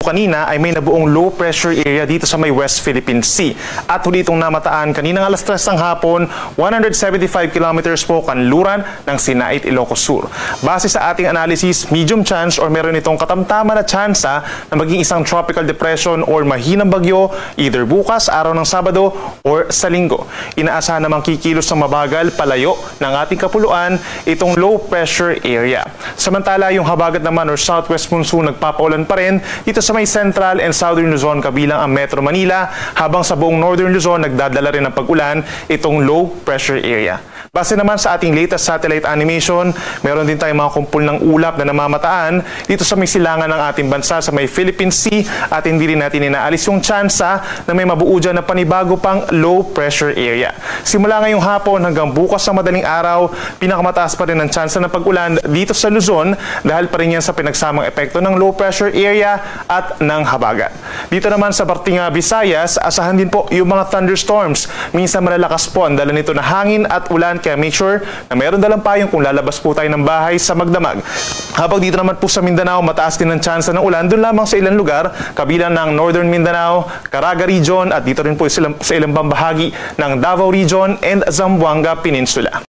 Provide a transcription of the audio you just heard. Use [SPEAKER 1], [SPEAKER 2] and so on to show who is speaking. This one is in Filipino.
[SPEAKER 1] kanina ay may nabuong low pressure area dito sa may West Philippine Sea. At huli itong namataan kaninang alas 3 ng hapon, 175 kilometers po kanluran ng Sinait, Ilocos Sur. Base sa ating analysis, medium chance or meron itong katamtaman na tsansa na maging isang tropical depression or mahinang bagyo either bukas, araw ng Sabado or sa Linggo. Inaasahan namang kikilos ng mabagal palayo ng ating kapuluan itong low pressure area. Samantala, yung habagat naman or southwest monsoon nagpapaulan pa rin dito sa may central and southern Luzon kabilang ang Metro Manila, habang sa buong northern Luzon nagdadala rin ng pag-ulan itong low pressure area. Base naman sa ating latest satellite animation, meron din tayong mga kumpul ng ulap na namamataan dito sa may silangan ng ating bansa sa may Philippine Sea, at hindi rin natin inaalis yung tsansa na may mabuo dyan na panibago pang low pressure area. Simula ngayong hapon hanggang bukas sa madaling araw, pinakamataas pa rin ang tsansa ng pag-ulan dito sa Luzon dahil pa rin yan sa pinagsamang epekto ng low pressure area at ng habagat. Dito naman sa parting Visayas, asahan din po yung mga thunderstorms. Minsan malalakas po ang dala nito na hangin at ulan, kaya make sure na mayroon dalang payong kung lalabas po tayo ng bahay sa magdamag. Habang dito naman po sa Mindanao, mataas din ang tsansa ng ulan doon lamang sa ilang lugar, kabilang ng Northern Mindanao, Caraga Region, at dito rin po sa ilang bahagi ng Davao Region and Zamboanga Peninsula.